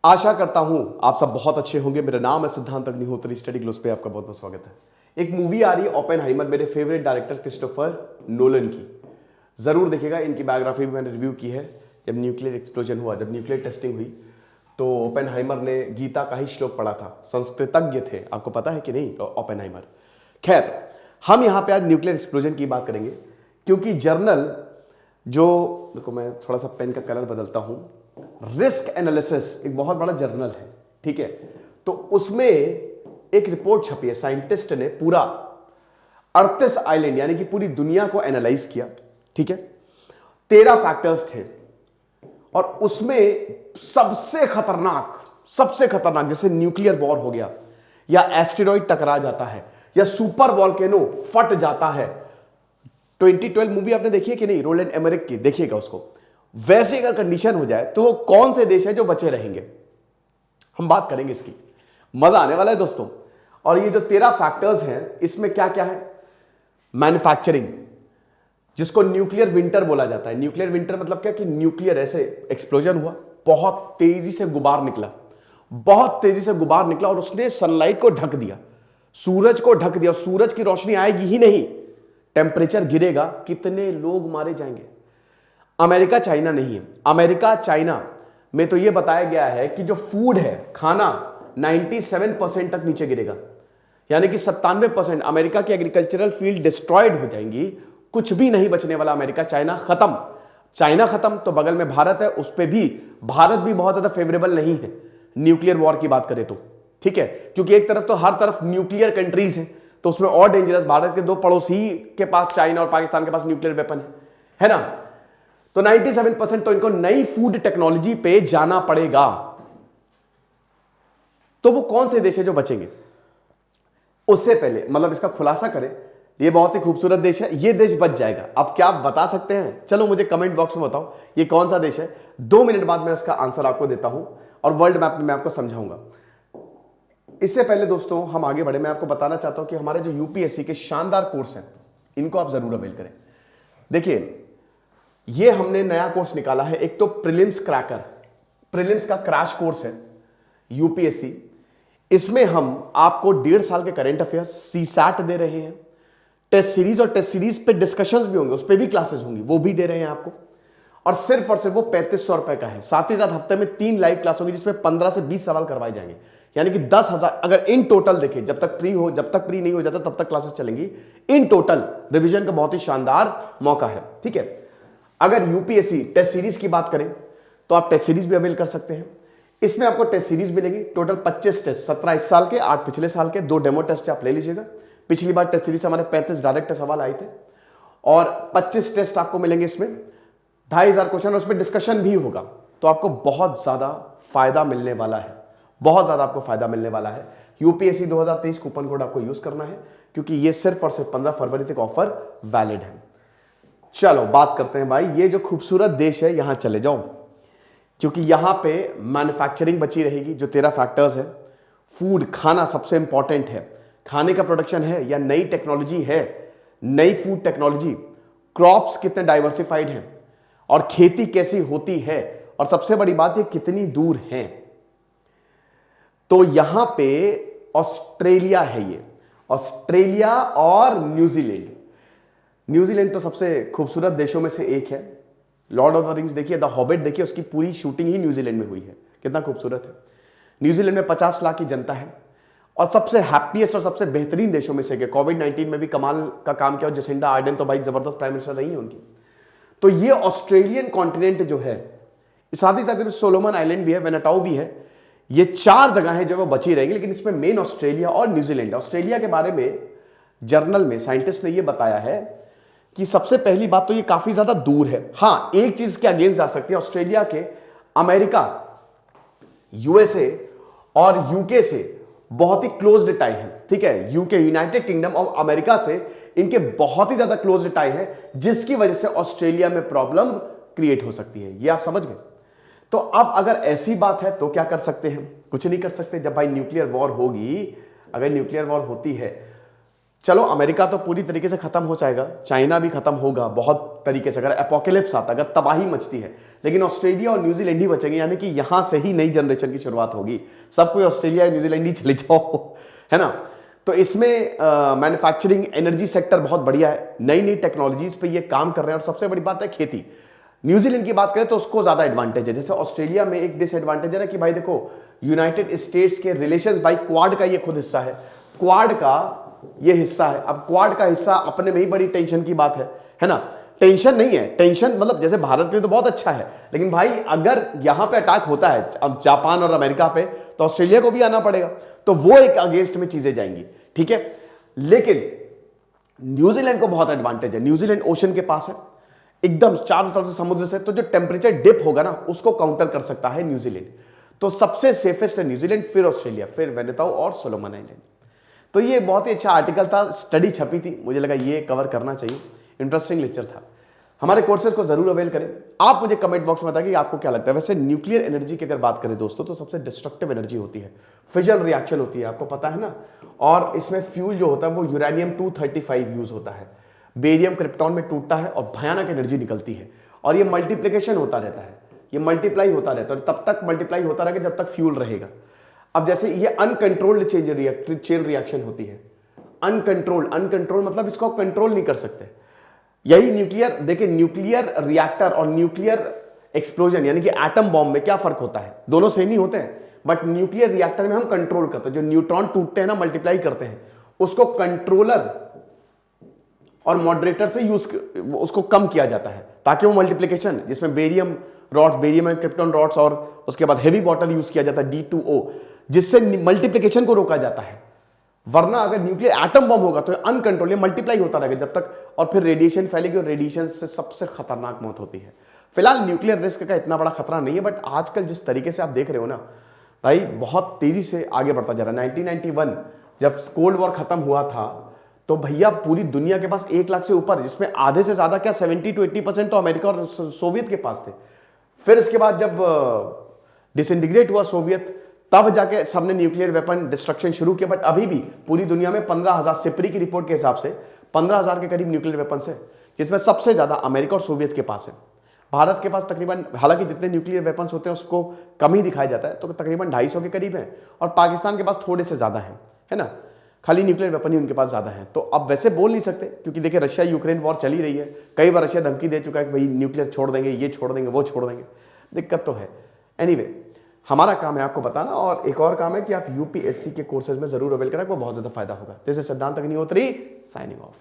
आशा करता हूं आप सब बहुत अच्छे होंगे। मेरा नाम है सिद्धांत अग्निहोत्री, स्टडी ग्लोस पे आपका बहुत बहुत स्वागत है। एक मूवी आ रही है ओपेनहाइमर, मेरे फेवरेट डायरेक्टर क्रिस्टोफर नोलन की। जरूर देखिएगा, इनकी बायोग्राफी भी मैंने रिव्यू की है। जब न्यूक्लियर एक्सप्लोजन हुआ, जब न्यूक्लियर टेस्टिंग हुई, तो ओपेनहाइमर ने गीता का ही श्लोक पढ़ा था। संस्कृतज्ञ थे, आपको पता है कि नहीं ओपेनहाइमर। खैर, हम यहां पे आज न्यूक्लियर एक्सप्लोजन की बात करेंगे, क्योंकि जर्नल जो, देखो मैं थोड़ा सा पेन का कलर बदलता हूं, रिस्क एनालिसिस एक बहुत बड़ा जर्नल है, ठीक है। तो उसमें एक रिपोर्ट छपी है, साइंटिस्ट ने पूरा 38 आइलैंड यानी कि पूरी दुनिया को एनालाइज किया, ठीक है। 13 फैक्टर्स थे और उसमें सबसे खतरनाक जैसे न्यूक्लियर वॉर हो गया, या एस्टेरॉइड टकरा जाता है, या सुपर वॉल्केनो फट जाता है। 2012 मूवी आपने देखी है कि नहीं, रोलैंड एमरिक की, देखिएगा उसको। वैसे अगर कंडीशन हो जाए तो कौन से देश है जो बचे रहेंगे, हम बात करेंगे इसकी। मजा आने वाला है दोस्तों। और ये जो 13 फैक्टर्स हैं, इसमें क्या क्या है? मैन्युफैक्चरिंग, जिसको न्यूक्लियर विंटर बोला जाता है। न्यूक्लियर विंटर मतलब क्या कि न्यूक्लियर ऐसे एक्सप्लोजन हुआ, बहुत तेजी से गुबार निकला और उसने सनलाइट को ढक दिया, सूरज को ढक दिया। सूरज की रोशनी आएगी ही नहीं, टेम्परेचर गिरेगा, कितने लोग मारे जाएंगे। अमेरिका चाइना नहीं है। अमेरिका चाइना में तो यह बताया गया है कि जो फूड है, खाना, 97% तक नीचे गिरेगा, यानी कि 97% अमेरिका की एग्रीकल्चरल फील्ड डिस्ट्रॉयड हो जाएंगी, कुछ भी नहीं बचने वाला। अमेरिका चाइना खत्म। तो बगल में भारत है, उस पर भी भारत भी बहुत ज्यादा फेवरेबल नहीं है न्यूक्लियर वॉर की बात करें तो, ठीक है। क्योंकि एक तरफ तो हर तरफ न्यूक्लियर कंट्रीज हैं, तो उसमें और डेंजरस भारत के दो पड़ोसी के पास, चाइना और पाकिस्तान के पास न्यूक्लियर वेपन है ना। तो 97% तो इनको नई फूड टेक्नोलॉजी पे जाना पड़ेगा। तो वो कौन से देश है जो बचेंगे? उससे पहले मतलब इसका खुलासा करें, ये बहुत ही खूबसूरत देश है, ये देश बच जाएगा। अब क्या आप बता सकते हैं? चलो मुझे कमेंट बॉक्स में बताओ ये कौन सा देश है। 2 मिनट बाद मैं उसका आंसर आपको देता हूं और वर्ल्ड मैप में मैं आपको समझाऊंगा। इससे पहले दोस्तों हम आगे बढ़े, मैं आपको बताना चाहता हूं कि हमारे जो यूपीएससी के शानदार कोर्स हैं, इनको आप जरूर अवेल करें। देखिए, ये हमने नया कोर्स निकाला है। एक तो प्रीलिम्स क्रैकर, प्रीलिम्स का क्रैश कोर्स है यूपीएससी। इसमें हम आपको 1.5 साल के करंट अफेयर्स, सीसैट दे रहे हैं, टेस्ट सीरीज और टेस्ट सीरीज पे डिस्कशंस भी होंगे, उस पे भी क्लासेस होंगी, वो भी दे रहे हैं आपको। और सिर्फ वो 3500 रुपए का है। साथ ही साथ हफ्ते में 3 लाइव क्लास होगी, जिसमें 15 से 20 सवाल करवाए जाएंगे, यानी कि 10,000। अगर इन टोटल देखें, जब तक प्री नहीं हो जाता तब तक क्लासेस चलेंगी। इन टोटल रिवीजन का बहुत ही शानदार मौका है, ठीक है। अगर यूपीएससी टेस्ट सीरीज की बात करें तो आप टेस्ट सीरीज भी अवेल कर सकते हैं। इसमें आपको टेस्ट सीरीज मिलेगी, टोटल 25 टेस्ट, 17 इस साल के, 8 पिछले साल के, 2 डेमो टेस्ट आप ले लीजिएगा। पिछली बार टेस्ट सीरीज से हमारे 35 डायरेक्ट सवाल आए थे और 25 टेस्ट आपको मिलेंगे। इसमें 2500 क्वेश्चन, उसमें डिस्कशन भी होगा। तो आपको बहुत ज्यादा फायदा मिलने वाला है, बहुत ज्यादा आपको फायदा मिलने वाला है। यूपीएससी 2023 कूपन कोड आपको यूज करना है, क्योंकि ये सिर्फ और सिर्फ 15 फरवरी तक ऑफर वैलिड है। चलो बात करते हैं भाई, ये जो खूबसूरत देश है यहां चले जाओ, क्योंकि यहां पे मैन्युफैक्चरिंग बची रहेगी। जो 13 फैक्टर्स है, फूड, खाना सबसे इंपॉर्टेंट है। खाने का प्रोडक्शन है या नई टेक्नोलॉजी है, नई फूड टेक्नोलॉजी, क्रॉप्स कितने डाइवर्सिफाइड हैं और खेती कैसी होती है, और सबसे बड़ी बात ये कितनी दूर है। तो यहां पे ऑस्ट्रेलिया है, ये ऑस्ट्रेलिया और न्यूजीलैंड। न्यूजीलैंड तो सबसे खूबसूरत देशों में से एक है। लॉर्ड ऑफ द रिंग्स देखिए, द हॉबिट देखिए, उसकी पूरी शूटिंग ही न्यूजीलैंड में हुई है। कितना खूबसूरत है। न्यूजीलैंड में 50 लाख की जनता है और सबसे हैप्पीएस्ट और सबसे बेहतरीन देशों में से एक है। कोविड-19 में भी कमाल का काम किया और जसिंडा आर्डन तो भाई जबरदस्त प्राइम मिनिस्टर रही है उनकी। तो ये ऑस्ट्रेलियन कॉन्टिनेंट जो है, साथ ही साथ सोलोमन आइलैंड भी है, वेनाटाउ भी है। ये 4 जगह है जो वो बची रहेगी, लेकिन इसमें मेन ऑस्ट्रेलिया और न्यूजीलैंड। ऑस्ट्रेलिया के बारे में जर्नल में साइंटिस्ट ने यह बताया है कि सबसे पहली बात तो ये काफी ज्यादा दूर है। हां, एक चीज के अगेंस्ट जा सकती है, ऑस्ट्रेलिया के अमेरिका, यूएसए और यूके से बहुत ही क्लोज्ड टाई है, ठीक है। UK, United kingdom of America से इनके बहुत ही ज्यादा क्लोज्ड टाई है, जिसकी वजह से ऑस्ट्रेलिया में प्रॉब्लम क्रिएट हो सकती है। ये आप समझ गए। तो अब अगर ऐसी बात है तो क्या कर सकते हैं? कुछ नहीं कर सकते। जब भाई न्यूक्लियर वॉर होगी, अगर न्यूक्लियर वॉर होती है चलो अमेरिका तो पूरी तरीके से खत्म हो जाएगा, चाइना भी खत्म होगा बहुत तरीके से, अगर एपोकेलिप्स आता, अगर तबाही मचती है, लेकिन ऑस्ट्रेलिया और न्यूजीलैंड ही बचेंगे, यानी कि यहां से ही नई जनरेशन की शुरुआत होगी। सब कोई ऑस्ट्रेलिया या न्यूजीलैंड ही चले जाओ, है ना। तो इसमें मैन्युफैक्चरिंग, एनर्जी सेक्टर बहुत बढ़िया है, नई नई टेक्नोलॉजीज पे ये काम कर रहे हैं। और सबसे बड़ी बात है खेती। न्यूजीलैंड की बात करें तो उसको ज्यादा एडवांटेज है। जैसे ऑस्ट्रेलिया में एक डिसएडवांटेज है ना कि भाई देखो, यूनाइटेड स्टेट्स के रिलेशंस भाई क्वाड का ये खुद हिस्सा है, क्वाड का ये हिस्सा है। अब क्वाड का हिस्सा अपने में ही बड़ी टेंशन की बात है ना। टेंशन नहीं है, टेंशन मतलब जैसे भारत के लिए तो बहुत अच्छा है, लेकिन भाई अगर यहां पे अटैक होता है अब जापान और अमेरिका पे, तो ऑस्ट्रेलिया को भी आना पड़ेगा, तो वो एक अगेंस्ट में चीजें जाएंगी, ठीक है। लेकिन न्यूजीलैंड को बहुत एडवांटेज है, न्यूजीलैंड ओशन के पास है, एकदम चारों तरफ से समुद्र से, तो जो टेम्परेचर डिप होगा ना उसको काउंटर कर सकता है न्यूजीलैंड। तो सबसे सेफेस्ट है न्यूजीलैंड, फिर ऑस्ट्रेलिया, फिर वेनेताऊ और सोलोमन आइलैंड। तो ये बहुत ही अच्छा आर्टिकल था, स्टडी छपी थी, मुझे लगा ये कवर करना चाहिए, इंटरेस्टिंग लेक्चर था। हमारे कोर्सेज को जरूर अवेल करें। आप मुझे कमेंट बॉक्स में बताइए कि आपको क्या लगता है। वैसे न्यूक्लियर एनर्जी की अगर बात करें दोस्तों, तो सबसे डिस्ट्रक्टिव एनर्जी होती है, फिजन रिएक्शन होती है, आपको पता है ना। और इसमें फ्यूल जो होता है वो यूरेनियम 235 यूज होता है, बेरियम क्रिप्टॉन में टूटता है और भयानक एनर्जी निकलती है। और ये मल्टीप्लीकेशन होता रहता है, ये मल्टीप्लाई होता रहता है, तब तक मल्टीप्लाई होता रहेगा जब तक फ्यूल रहेगा। अब जैसे ये अनकंट्रोल्ड चेन रिएक्शन होती है, अनकंट्रोल मतलब इसको कंट्रोल नहीं कर सकते। यही न्यूक्लियर, देखिए न्यूक्लियर रिएक्टर और न्यूक्लियर एक्सप्लोजन यानी कि एटम बॉम्ब में क्या फर्क होता है, दोनों सेम ही होते हैं, बट न्यूक्लियर रिएक्टर में हम कंट्रोल करते हैं, जो न्यूट्रॉन टूटते हैं ना, मल्टीप्लाई करते हैं, उसको कंट्रोलर और मॉडरेटर से उसको कम किया जाता है, ताकि वो मल्टीप्लिकेशन, जिसमें barium rods, barium and krypton rods, और उसके बाद हेवी बॉटल यूज किया जाता है D2O, जिससे मल्टीप्लिकेशन को रोका जाता है। वरना अगर न्यूक्लियर एटम बम होगा तो अनकंट्रोल मल्टीप्लाई होता रहेगा जब तक, और फिर रेडिएशन फैलेगी, और रेडिएशन से सबसे खतरनाक मौत होती है। फिलहाल न्यूक्लियर रिस्क का इतना बड़ा खतरा नहीं है, बट आजकल जिस तरीके से आप देख रहे हो ना भाई, बहुत तेजी से आगे बढ़ता जा रहा है। 1991 जब कोल्ड वॉर खत्म हुआ था, तो भैया पूरी दुनिया के पास 1 लाख से ऊपर, जिसमें आधे से ज्यादा क्या 70 to 80% तो अमेरिका और सोवियत के पास थे। फिर इसके बाद जब डिसइंटीग्रेट हुआ सोवियत, तब जाके सबने न्यूक्लियर वेपन डिस्ट्रक्शन शुरू किया। बट अभी भी पूरी दुनिया में 15,000, सिपरी की रिपोर्ट के हिसाब से 15,000 के करीब न्यूक्लियर वेपन्स है, जिसमें सबसे ज्यादा अमेरिका और सोवियत के पास है। भारत के पास तकरीबन, हालांकि जितने न्यूक्लियर वेपन्स होते हैं उसको कम ही दिखाया जाता है, तो तकरीबन 250 के करीब है, और पाकिस्तान के पास थोड़े से ज्यादा है ना, खाली न्यूक्लियर वेपन ही उनके पास ज्यादा है। तो अब वैसे बोल नहीं सकते, क्योंकि देखिए रशिया यूक्रेन वॉर चली रही है, कई बार रशिया धमकी दे चुका है कि भाई न्यूक्लियर छोड़ देंगे, ये छोड़ देंगे, वो छोड़ देंगे, दिक्कत तो है। एनीवे, हमारा काम है आपको बताना, और एक और काम है कि आप यूपीएससी के कोर्सेज में जरूर अवेल करें, आपको बहुत ज्यादा फायदा होगा। दिस इज सिद्धांत अग्निहोत्री साइनिंग ऑफ।